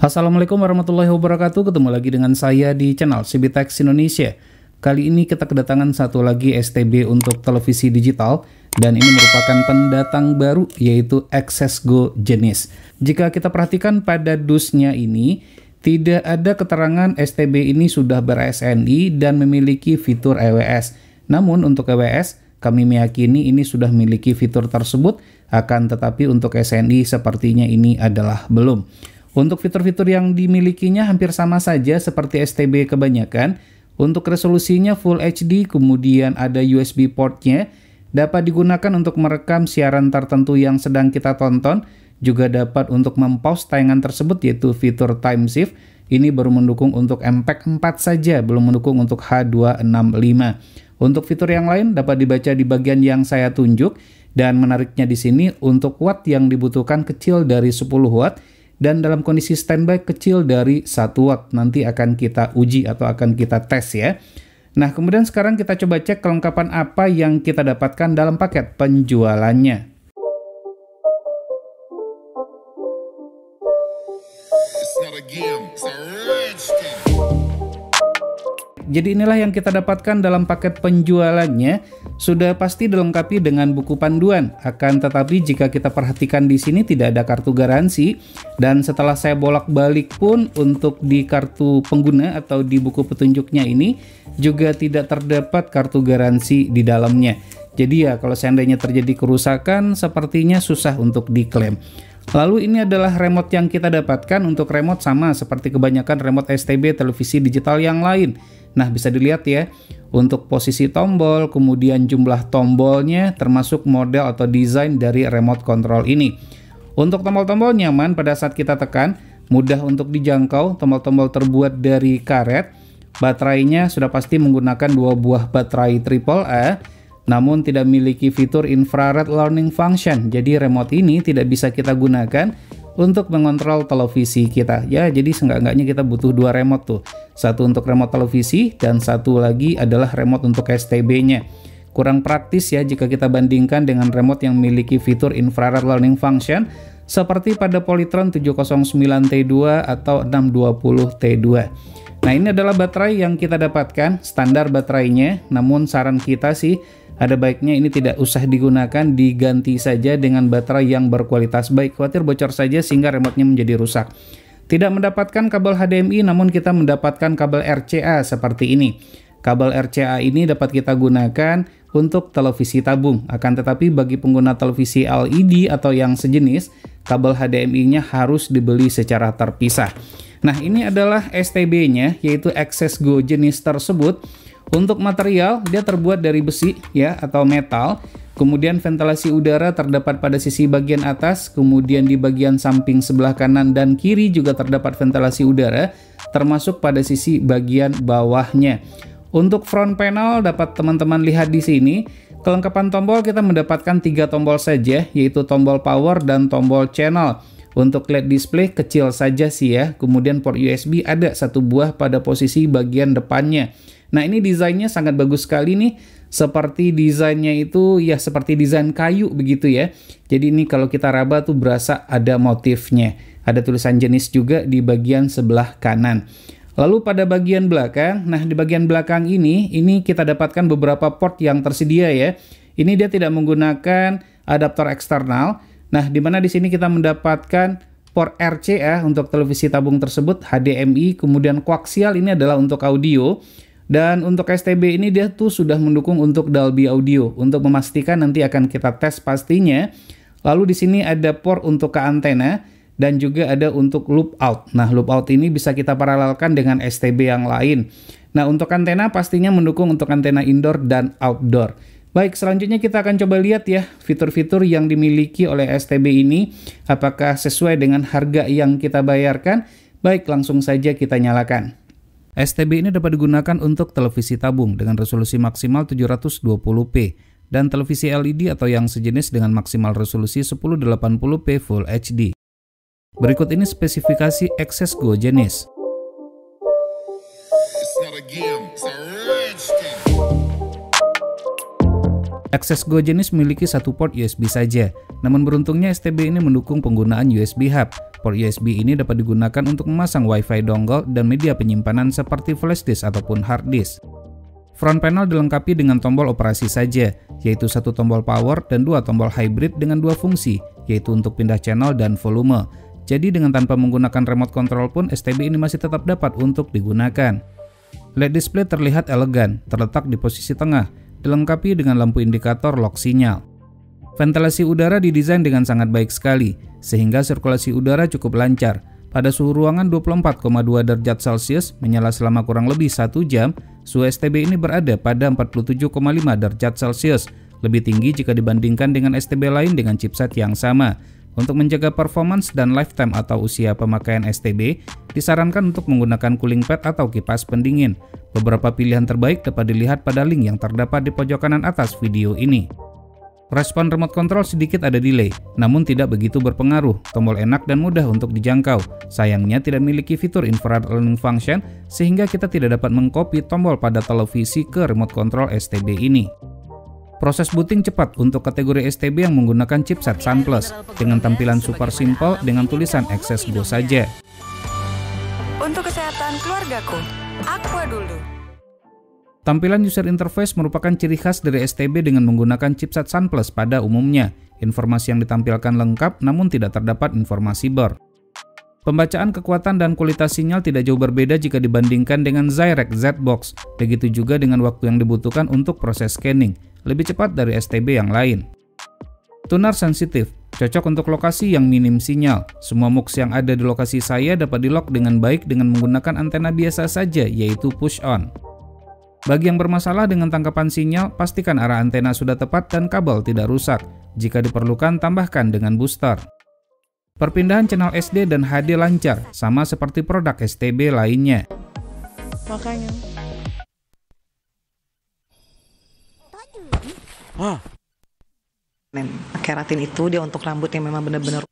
Assalamualaikum warahmatullahi wabarakatuh. Ketemu lagi dengan saya di channel Cibitex Indonesia. Kali ini kita kedatangan satu lagi STB untuk televisi digital, dan ini merupakan pendatang baru yaitu Access Go Jenis. Jika kita perhatikan pada dusnya ini, tidak ada keterangan STB ini sudah ber-SNI dan memiliki fitur EWS. Namun untuk EWS, kami meyakini ini sudah memiliki fitur tersebut, akan tetapi untuk SNI sepertinya ini adalah belum. Untuk fitur-fitur yang dimilikinya hampir sama saja seperti STB kebanyakan. Untuk resolusinya Full HD, kemudian ada USB portnya, dapat digunakan untuk merekam siaran tertentu yang sedang kita tonton, juga dapat untuk mempause tayangan tersebut yaitu fitur time shift. Ini baru mendukung untuk MPEG 4 saja, belum mendukung untuk H265. Untuk fitur yang lain dapat dibaca di bagian yang saya tunjuk, dan menariknya di sini untuk watt yang dibutuhkan kecil dari 10 watt, dan dalam kondisi standby kecil dari 1 watt. Nanti akan kita uji atau akan kita tes ya. Nah, kemudian sekarang kita coba cek kelengkapan apa yang kita dapatkan dalam paket penjualannya. Jadi inilah yang kita dapatkan dalam paket penjualannya. Sudah pasti dilengkapi dengan buku panduan. Akan tetapi jika kita perhatikan di sini tidak ada kartu garansi, dan setelah saya bolak-balik pun untuk di kartu pengguna atau di buku petunjuknya ini juga tidak terdapat kartu garansi di dalamnya. Jadi ya kalau seandainya terjadi kerusakan sepertinya susah untuk diklaim. Lalu ini adalah remote yang kita dapatkan. Untuk remote sama seperti kebanyakan remote STB televisi digital yang lain. Nah, bisa dilihat ya, untuk posisi tombol, kemudian jumlah tombolnya, termasuk model atau desain dari remote control ini. Untuk tombol-tombol nyaman pada saat kita tekan, mudah untuk dijangkau, tombol-tombol terbuat dari karet. Baterainya sudah pasti menggunakan 2 buah baterai AAA, namun tidak memiliki fitur infrared learning function. Jadi remote ini tidak bisa kita gunakan untuk mengontrol televisi kita ya. Jadi seenggak-enggaknya kita butuh 2 remote tuh, satu untuk remote televisi dan satu lagi adalah remote untuk STB-nya. Kurang praktis ya jika kita bandingkan dengan remote yang memiliki fitur infrared learning function seperti pada Polytron 709T2 atau 620T2. Nah, ini adalah baterai yang kita dapatkan, standar baterainya. Namun saran kita sih ada baiknya ini tidak usah digunakan, diganti saja dengan baterai yang berkualitas baik. Khawatir bocor saja sehingga remote-nya menjadi rusak. Tidak mendapatkan kabel HDMI, namun kita mendapatkan kabel RCA seperti ini. Kabel RCA ini dapat kita gunakan untuk televisi tabung. Akan tetapi bagi pengguna televisi LED atau yang sejenis, kabel HDMI-nya harus dibeli secara terpisah. Nah, ini adalah STB-nya, yaitu Access Go jenis tersebut. Untuk material, dia terbuat dari besi ya atau metal. Kemudian ventilasi udara terdapat pada sisi bagian atas, kemudian di bagian samping sebelah kanan dan kiri juga terdapat ventilasi udara, termasuk pada sisi bagian bawahnya. Untuk front panel dapat teman-teman lihat di sini. Kelengkapan tombol kita mendapatkan 3 tombol saja, yaitu tombol power dan tombol channel. Untuk LED display kecil saja sih ya. Kemudian port USB ada 1 buah pada posisi bagian depannya. Nah, ini desainnya sangat bagus sekali nih. Seperti desainnya itu ya seperti desain kayu begitu ya. Jadi ini kalau kita raba tuh berasa ada motifnya. Ada tulisan jenis juga di bagian sebelah kanan. Lalu pada bagian belakang, nah di bagian belakang ini kita dapatkan beberapa port yang tersedia ya. Ini dia tidak menggunakan adaptor eksternal. Nah, di mana di sini kita mendapatkan port RCA untuk televisi tabung tersebut, HDMI, kemudian koaksial ini adalah untuk audio. Dan untuk STB ini dia tuh sudah mendukung untuk Dolby Audio. Untuk memastikan nanti akan kita tes pastinya. Lalu di sini ada port untuk ke antena dan juga ada untuk loop out. Nah, loop out ini bisa kita paralelkan dengan STB yang lain. Nah, untuk antena pastinya mendukung untuk antena indoor dan outdoor. Baik, selanjutnya kita akan coba lihat ya fitur-fitur yang dimiliki oleh STB ini. Apakah sesuai dengan harga yang kita bayarkan? Baik, langsung saja kita nyalakan. STB ini dapat digunakan untuk televisi tabung dengan resolusi maksimal 720p dan televisi LED atau yang sejenis dengan maksimal resolusi 1080p Full HD. Berikut ini spesifikasi Access Go jenis. Access Go jenis memiliki 1 port USB saja Namun beruntungnya STB ini mendukung penggunaan USB hub. Port USB ini dapat digunakan untuk memasang Wi-Fi dongle dan media penyimpanan seperti flash disk ataupun hard disk. Front panel dilengkapi dengan tombol operasi saja, yaitu satu tombol power dan dua tombol hybrid dengan dua fungsi, yaitu untuk pindah channel dan volume. Jadi dengan tanpa menggunakan remote control pun STB ini masih tetap dapat untuk digunakan. LED display terlihat elegan, terletak di posisi tengah, dilengkapi dengan lampu indikator lock sinyal. Ventilasi udara didesain dengan sangat baik sekali, sehingga sirkulasi udara cukup lancar. Pada suhu ruangan 24,2 derajat Celcius menyala selama kurang lebih 1 jam, suhu STB ini berada pada 47,5 derajat Celcius, lebih tinggi jika dibandingkan dengan STB lain dengan chipset yang sama. Untuk menjaga performance dan lifetime atau usia pemakaian STB, disarankan untuk menggunakan cooling pad atau kipas pendingin. Beberapa pilihan terbaik dapat dilihat pada link yang terdapat di pojok kanan atas video ini. Respon remote control sedikit ada delay, namun tidak begitu berpengaruh. Tombol enak dan mudah untuk dijangkau. Sayangnya tidak memiliki fitur infrared learning function, sehingga kita tidak dapat mengcopy tombol pada televisi ke remote control STB ini. Proses booting cepat untuk kategori STB yang menggunakan chipset SunPlus, dengan tampilan super simple dengan tulisan Access Go saja. Untuk kesehatan keluargaku, Aqua dulu. Tampilan user interface merupakan ciri khas dari STB dengan menggunakan chipset SunPlus pada umumnya. Informasi yang ditampilkan lengkap namun tidak terdapat informasi BER. Pembacaan kekuatan dan kualitas sinyal tidak jauh berbeda jika dibandingkan dengan Zyrex Z-Box. Begitu juga dengan waktu yang dibutuhkan untuk proses scanning, lebih cepat dari STB yang lain. Tuner sensitif, cocok untuk lokasi yang minim sinyal. Semua MUX yang ada di lokasi saya dapat di-lock dengan baik dengan menggunakan antena biasa saja, yaitu push-on. Bagi yang bermasalah dengan tangkapan sinyal, pastikan arah antena sudah tepat dan kabel tidak rusak. Jika diperlukan, tambahkan dengan booster. Perpindahan channel SD dan HD lancar, sama seperti produk STB lainnya. Makanya. Keratin itu dia untuk rambut yang memang benar-benar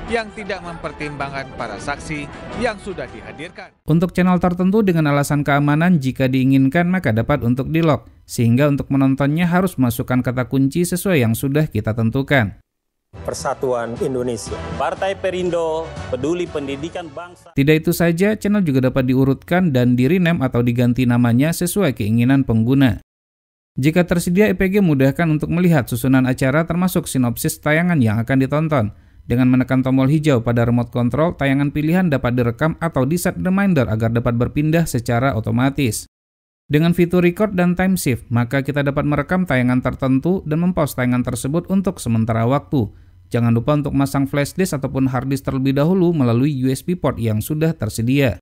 yang tidak mempertimbangkan para saksi yang sudah dihadirkan. Untuk channel tertentu dengan alasan keamanan jika diinginkan maka dapat untuk di-lock, sehingga untuk menontonnya harus masukkan kata kunci sesuai yang sudah kita tentukan. Persatuan Indonesia, Partai Perindo, Peduli Pendidikan Bangsa. Tidak itu saja, channel juga dapat diurutkan dan di-rename atau diganti namanya sesuai keinginan pengguna. Jika tersedia EPG mudahkan untuk melihat susunan acara termasuk sinopsis tayangan yang akan ditonton. Dengan menekan tombol hijau pada remote control, tayangan pilihan dapat direkam atau di-set reminder agar dapat berpindah secara otomatis. Dengan fitur record dan time shift, maka kita dapat merekam tayangan tertentu dan mempause tayangan tersebut untuk sementara waktu. Jangan lupa untuk masang flash disk ataupun hard disk terlebih dahulu melalui USB port yang sudah tersedia.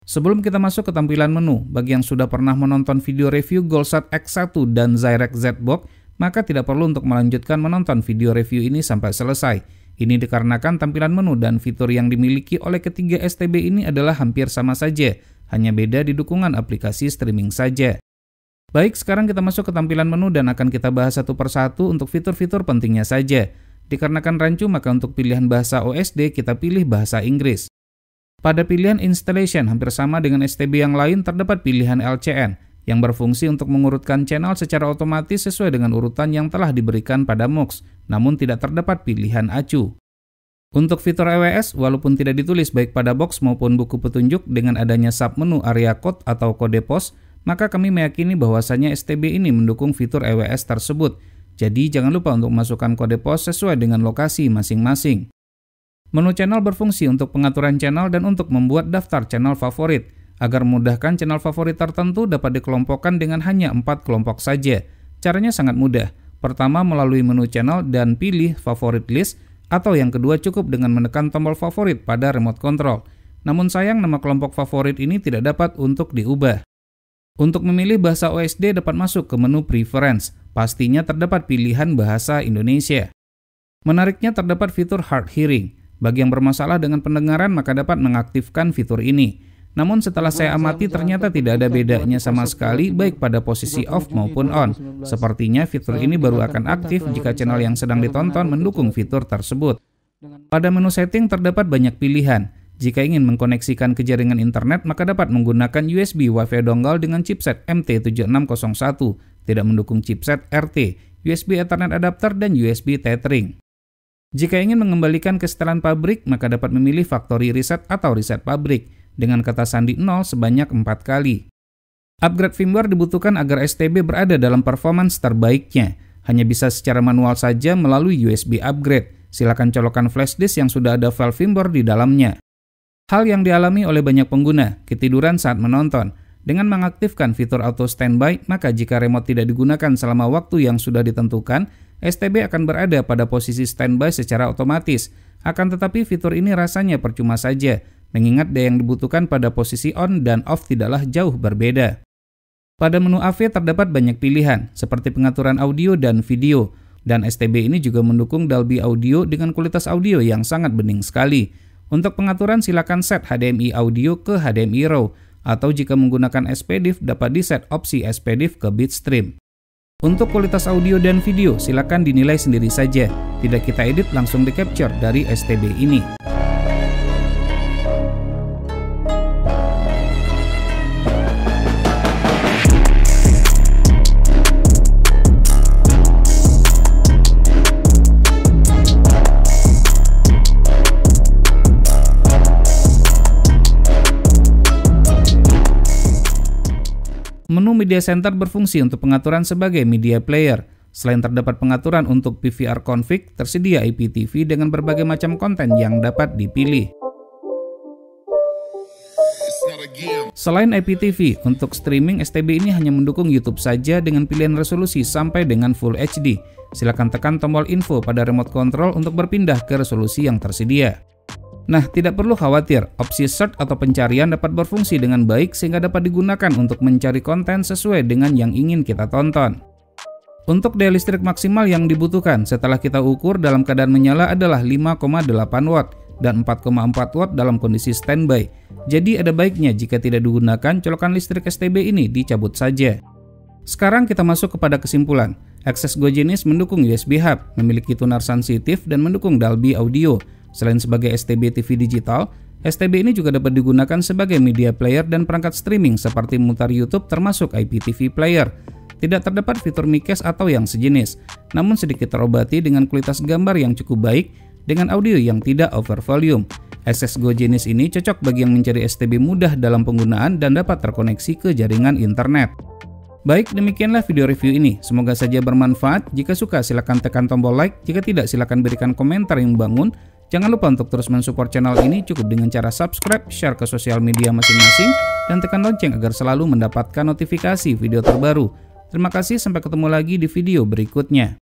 Sebelum kita masuk ke tampilan menu, bagi yang sudah pernah menonton video review Goldsat X1 dan Zyrex Z-Box, maka tidak perlu untuk melanjutkan menonton video review ini sampai selesai. Ini dikarenakan tampilan menu dan fitur yang dimiliki oleh ketiga STB ini adalah hampir sama saja, hanya beda di dukungan aplikasi streaming saja. Baik, sekarang kita masuk ke tampilan menu dan akan kita bahas satu persatu untuk fitur-fitur pentingnya saja. Dikarenakan rancu, maka untuk pilihan bahasa OSD kita pilih bahasa Inggris. Pada pilihan installation hampir sama dengan STB yang lain terdapat pilihan LCN yang berfungsi untuk mengurutkan channel secara otomatis sesuai dengan urutan yang telah diberikan pada MUX, namun tidak terdapat pilihan acu. Untuk fitur EWS, walaupun tidak ditulis baik pada box maupun buku petunjuk dengan adanya submenu area code atau kode pos, maka kami meyakini bahwasanya STB ini mendukung fitur EWS tersebut. Jadi jangan lupa untuk masukkan kode pos sesuai dengan lokasi masing-masing. Menu channel berfungsi untuk pengaturan channel dan untuk membuat daftar channel favorit. Agar memudahkan channel favorit tertentu dapat dikelompokkan dengan hanya 4 kelompok saja. Caranya sangat mudah. Pertama, melalui menu channel dan pilih favorit list, atau yang kedua cukup dengan menekan tombol favorit pada remote control. Namun sayang nama kelompok favorit ini tidak dapat untuk diubah. Untuk memilih bahasa OSD dapat masuk ke menu preference. Pastinya terdapat pilihan bahasa Indonesia. Menariknya terdapat fitur hard hearing. Bagi yang bermasalah dengan pendengaran maka dapat mengaktifkan fitur ini. Namun setelah saya amati ternyata tidak ada bedanya sama sekali baik pada posisi off maupun on. Sepertinya fitur ini baru akan aktif jika channel yang sedang ditonton mendukung fitur tersebut. Pada menu setting terdapat banyak pilihan. Jika ingin mengkoneksikan ke jaringan internet maka dapat menggunakan USB Wi-Fi dongle dengan chipset MT7601, tidak mendukung chipset RT. USB Ethernet adapter, dan USB tethering. Jika ingin mengembalikan kesetelan pabrik, maka dapat memilih factory reset atau reset pabrik dengan kata sandi 0 sebanyak 4 kali. Upgrade firmware dibutuhkan agar STB berada dalam performance terbaiknya. Hanya bisa secara manual saja melalui USB upgrade. Silakan colokkan flash disk yang sudah ada file firmware di dalamnya. Hal yang dialami oleh banyak pengguna, ketiduran saat menonton. Dengan mengaktifkan fitur auto standby, maka jika remote tidak digunakan selama waktu yang sudah ditentukan, STB akan berada pada posisi standby secara otomatis. Akan tetapi fitur ini rasanya percuma saja, mengingat daya yang dibutuhkan pada posisi on dan off tidaklah jauh berbeda. Pada menu AV terdapat banyak pilihan, seperti pengaturan audio dan video, dan STB ini juga mendukung Dolby Audio dengan kualitas audio yang sangat bening sekali. Untuk pengaturan silakan set HDMI audio ke HDMI RAW, atau jika menggunakan SPDIF dapat di-set opsi SPDIF ke bitstream. Untuk kualitas audio dan video silakan dinilai sendiri saja, tidak kita edit langsung di-capture dari STB ini. Menu Media Center berfungsi untuk pengaturan sebagai media player. Selain terdapat pengaturan untuk PVR config, tersedia IPTV dengan berbagai macam konten yang dapat dipilih. Selain IPTV, untuk streaming STB ini hanya mendukung YouTube saja dengan pilihan resolusi sampai dengan Full HD. Silakan tekan tombol info pada remote control untuk berpindah ke resolusi yang tersedia. Nah, tidak perlu khawatir, opsi search atau pencarian dapat berfungsi dengan baik sehingga dapat digunakan untuk mencari konten sesuai dengan yang ingin kita tonton. Untuk daya listrik maksimal yang dibutuhkan setelah kita ukur dalam keadaan menyala adalah 5,8 watt dan 4,4 watt dalam kondisi standby. Jadi ada baiknya jika tidak digunakan, colokan listrik STB ini dicabut saja. Sekarang kita masuk kepada kesimpulan. Access Go Genius mendukung USB Hub, memiliki tuner sensitif dan mendukung Dolby Audio. Selain sebagai STB TV digital, STB ini juga dapat digunakan sebagai media player dan perangkat streaming seperti memutar YouTube termasuk IPTV player. Tidak terdapat fitur micast atau yang sejenis, namun sedikit terobati dengan kualitas gambar yang cukup baik dengan audio yang tidak over volume. Access Go Genius ini cocok bagi yang mencari STB mudah dalam penggunaan dan dapat terkoneksi ke jaringan internet. Baik, demikianlah video review ini. Semoga saja bermanfaat. Jika suka silakan tekan tombol like, jika tidak silakan berikan komentar yang membangun. Jangan lupa untuk terus mensupport channel ini cukup dengan cara subscribe, share ke sosial media masing-masing, dan tekan lonceng agar selalu mendapatkan notifikasi video terbaru. Terima kasih, sampai ketemu lagi di video berikutnya.